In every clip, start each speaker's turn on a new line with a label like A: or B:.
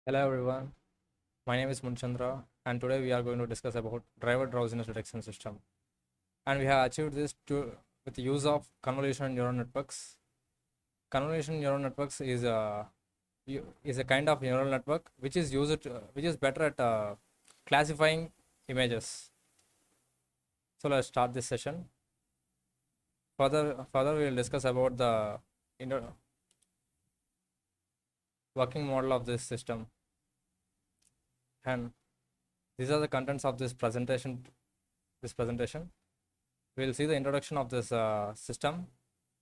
A: Hello everyone, my name is Munchandra and today we are going to discuss about driver drowsiness detection system. And we have achieved this with the use of convolutional neural networks. Convolutional neural networks is a kind of neural network which is better at classifying images. So let's start this session. Further we will discuss about the working model of this system, and these are the contents of this presentation. We'll see the introduction of this system,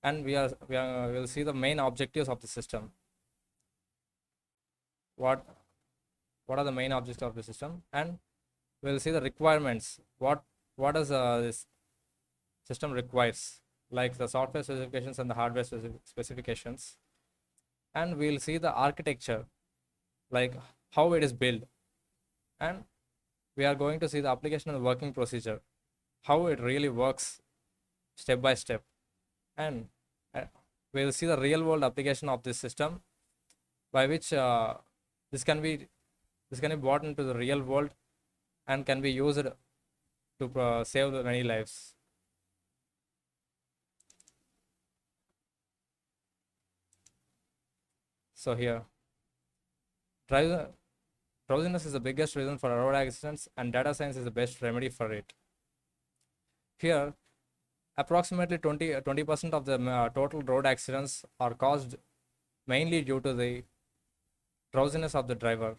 A: and we'll see the main objectives of the system. What what are the main objectives of the system, and we'll see the requirements. What does this system requires, like the software specifications and the hardware specifications, and we'll see the architecture, like how it is built, and we are going to see the application and working procedure, how it really works step by step, and uh, we'll see the real world application of this system by which this can be brought into the real world and can be used to save many lives. So here, driver drowsiness is the biggest reason for road accidents, and data science is the best remedy for it. Here, approximately 20% of the total road accidents are caused mainly due to the drowsiness of the driver.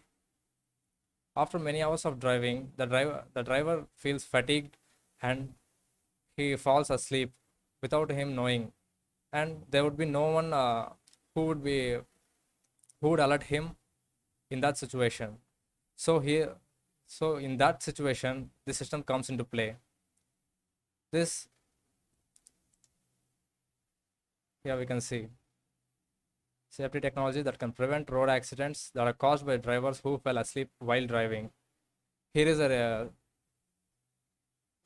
A: After many hours of driving, the driver feels fatigued and he falls asleep without him knowing, and there would be no one who would be who would alert him in that situation. So here, so in that situation, the system comes into play. This Here we can see safety technology that can prevent road accidents that are caused by drivers who fell asleep while driving. Here is a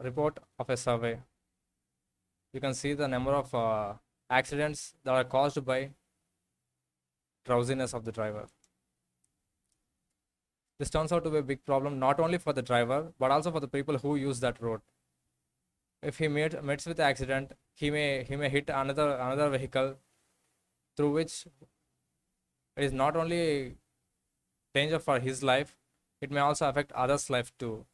A: report of a survey. You can see the number of accidents that are caused by drowsiness of the driver. This turns out to be a big problem not only for the driver but also for the people who use that road. If he meets with the accident, he may hit another vehicle, through which it is not only danger for his life, it may also affect others' life too.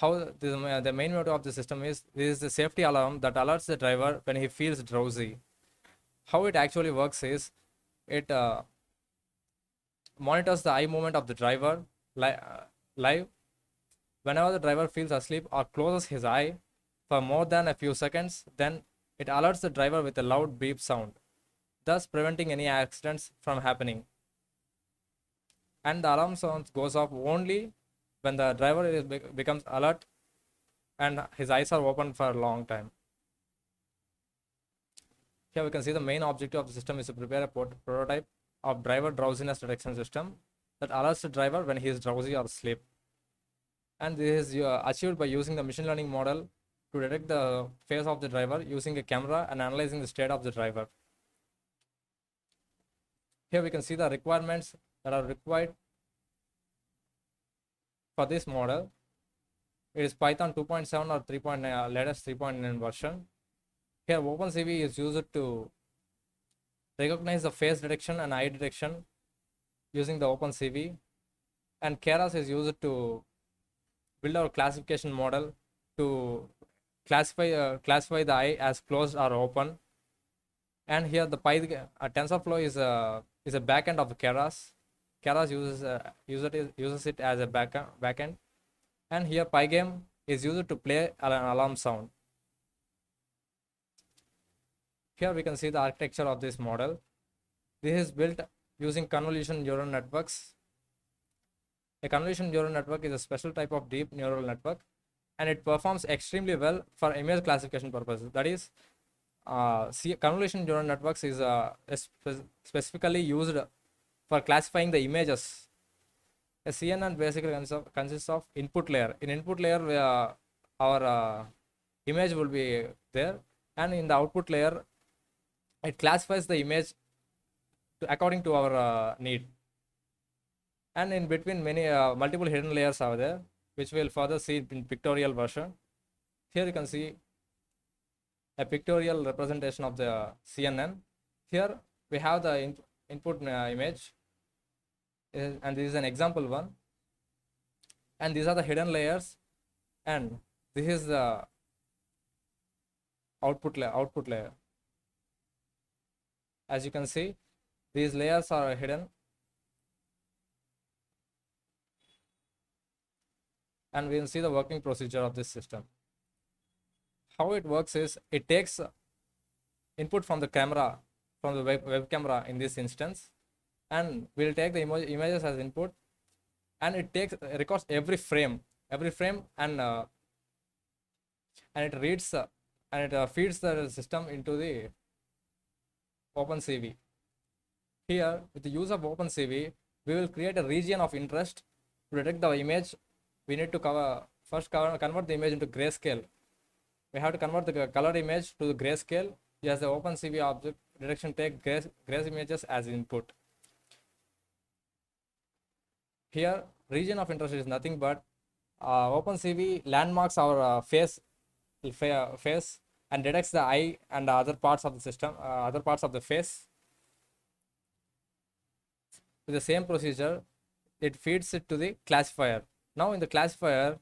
A: The main motive of the system is this is the safety alarm that alerts the driver when he feels drowsy. How it actually works is it monitors the eye movement of the driver live. Whenever the driver feels asleep or closes his eye for more than a few seconds, then it alerts the driver with a loud beep sound, thus preventing any accidents from happening. And the alarm sound goes off only when the driver becomes alert and his eyes are open for a long time. Here we can see the main objective of the system is to prepare a prototype of driver drowsiness detection system that alerts the driver when he is drowsy or asleep. And this is achieved by using the machine learning model to detect the face of the driver using a camera and analyzing the state of the driver. Here we can see the requirements that are required for this model. It is Python 2.7 or 3.9, latest 3.9 version. Here OpenCV is used to recognize the face detection and eye detection using the OpenCV, and Keras is used to build our classification model to classify the eye as closed or open. And here the TensorFlow is a backend of the Keras. Keras uses it as a backend, and here Pygame is used to play an alarm sound. Here we can see the architecture of this model. This is built using convolutional neural networks. A convolutional neural network is a special type of deep neural network, and it performs extremely well for image classification purposes. That is, convolutional neural networks is specifically used for classifying the images. A CNN basically consists of input layer. In input layer, our image will be there, and in the output layer, it classifies the image according to our need. And in between, many multiple hidden layers are there, which we'll further see in pictorial version. Here you can see a pictorial representation of the CNN. Here we have the input image, and this is an example one, and these are the hidden layers, and this is the output layer. As you can see, these layers are hidden, and we will see the working procedure of this system. How it works is, it takes input from the camera, from the web camera in this instance, and we'll take the images as input, and it records every frame, and it reads and it feeds the system into the OpenCV. Here, with the use of OpenCV, we will create a region of interest to detect the image. We need to convert the image into grayscale. We have to convert the colored image to the grayscale. Yes, the OpenCV object detection take grays images as input. Here, region of interest is nothing but OpenCV landmarks our face and detects the eye and other parts of the system, other parts of the face. With the same procedure, it feeds it to the classifier. Now in the classifier,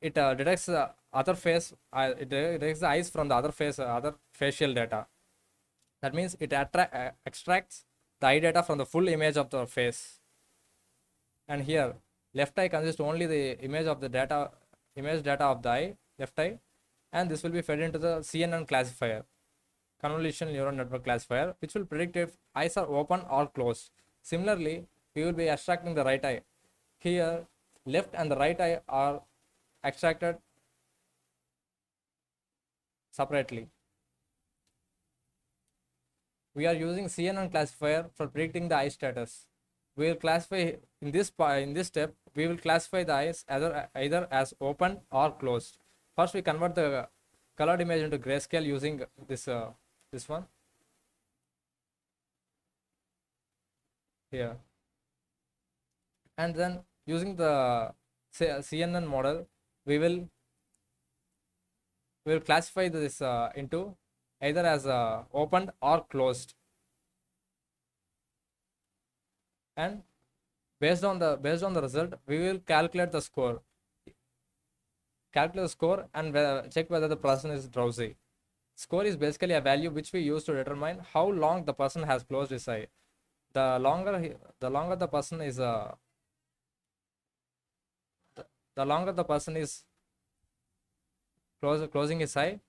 A: it detects the other face, it detects the eyes from the other face, other facial data. That means it extracts the eye data from the full image of the face. And here, left eye consists only the image data of the eye, left eye, and this will be fed into the CNN classifier, convolutional neural network classifier, which will predict if eyes are open or closed. Similarly, we will be extracting the right eye. Here, left and the right eye are extracted separately. We are using CNN classifier for predicting the eye status. We will classify in this step. We will classify the eyes either as open or closed. First, we convert the colored image into grayscale using this one here, and then using the CNN model, we will classify this into either as opened or closed, and based on the result, we will calculate the score and check whether the person is drowsy. Score is basically a value which we use to determine how long the person has closed his eye. The longer the person is closing his eye,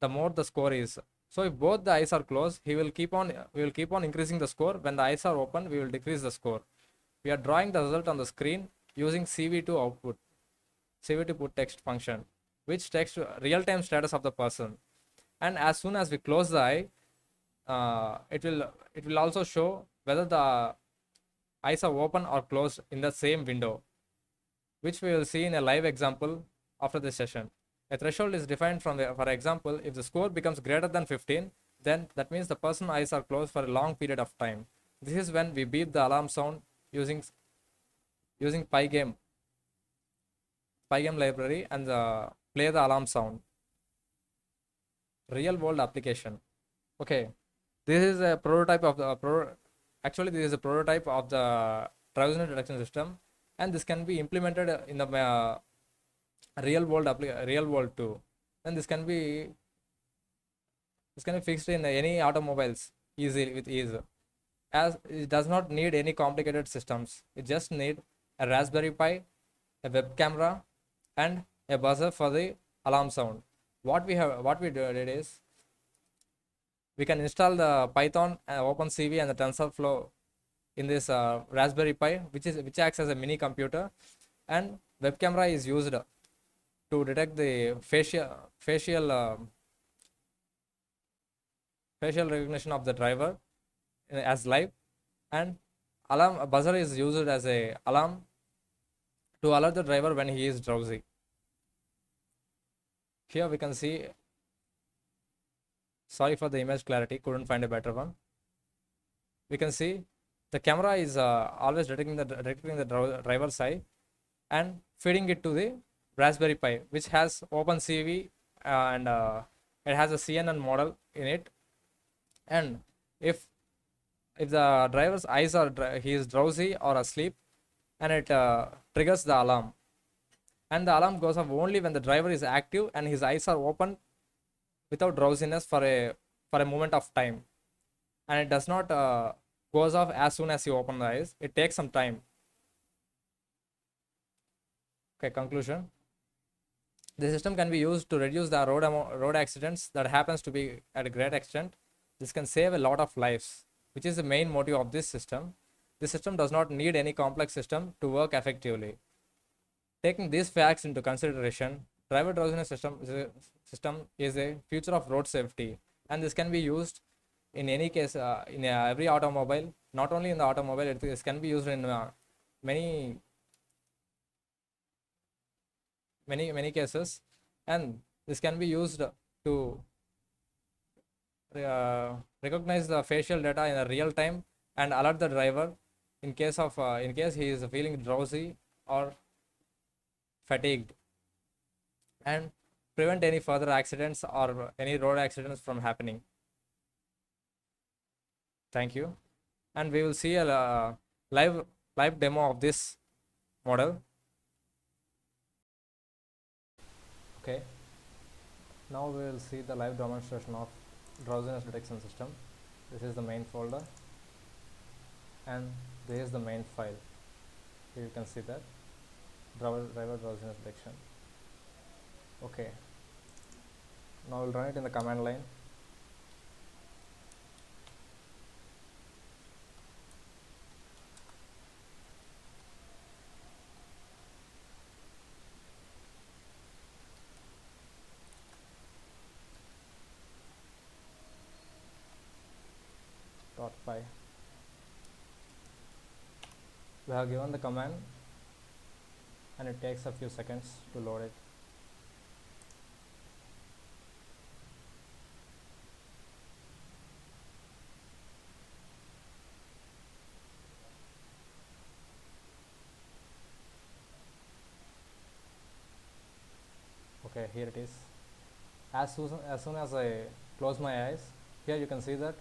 A: the more the score is. So if both the eyes are closed, we will keep on increasing the score. When the eyes are open, we will decrease the score. We are drawing the result on the screen using CV2 output, CV2 put text function, which takes real-time status of the person. And as soon as we close the eye, it will also show whether the eyes are open or closed in the same window, which we will see in a live example after this session. A threshold is defined for example, if the score becomes greater than 15, then that means the person's eyes are closed for a long period of time. This is when we beep the alarm sound using Pygame library and play the alarm sound. Real world application. Okay, this is a prototype of the actually this is a prototype of the drowsiness detection system, and this can be implemented in the real world too. And this can be fixed in any automobiles with ease, as it does not need any complicated systems. It just need a Raspberry Pi, a web camera, and a buzzer for the alarm sound. What we did is, we can install the Python, OpenCV, and the TensorFlow in this Raspberry Pi, which acts as a mini computer, and web camera is used to detect the facial recognition of the driver as live, and alarm buzzer is used as a alarm to alert the driver when he is drowsy. Here we can see, sorry for the image clarity, couldn't find a better one. We can see The camera is always detecting the driver's eye and feeding it to the Raspberry Pi, which has OpenCV, and it has a CNN model in it. And if the driver's eyes are he is drowsy or asleep, and it triggers the alarm, and the alarm goes off only when the driver is active and his eyes are open without drowsiness for a moment of time, and it does not goes off as soon as you open the eyes. It takes some time. Okay, conclusion. The system can be used to reduce the road accidents that happens to be at a great extent. This can save a lot of lives, which is the main motive of this system. This system does not need any complex system to work effectively. Taking these facts into consideration, driver drowsiness system is a future of road safety, and this can be used in any case in every automobile. Not only in the automobile, this can be used in many many cases, and this can be used to recognize the facial data in a real time and alert the driver in case he is feeling drowsy or fatigued, and prevent any further accidents or any road accidents from happening. Thank you, and we will see a live live demo of this model. Okay, now we will see the live demonstration of drowsiness detection system. This is the main folder, and this is the main file. Here you can see that driver drowsiness detection. Okay, now we'll run it in the command line. .py. We have given the command, and it takes a few seconds to load it. Okay, here it is. As soon as I close my eyes, here you can see that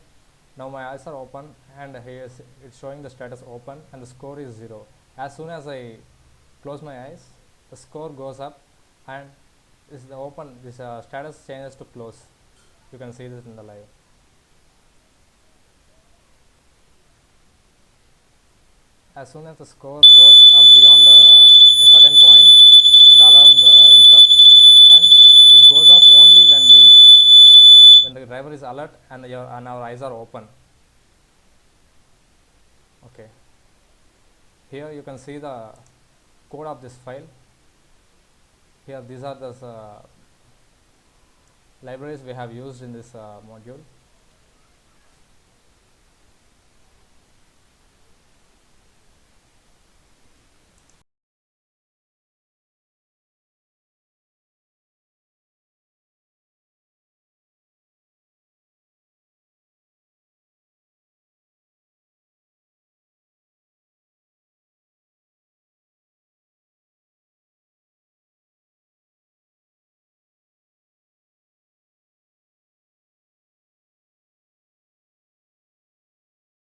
A: now my eyes are open, and here it's showing the status open and the score is 0. As soon as I close my eyes, the score goes up, and this status changes to close. You can see this in the live. As soon as the score goes up beyond a certain point, the alarm rings up, and it goes off only when the driver is alert and our eyes are open. Okay, here you can see the code of this file. Here these are the libraries we have used in this module.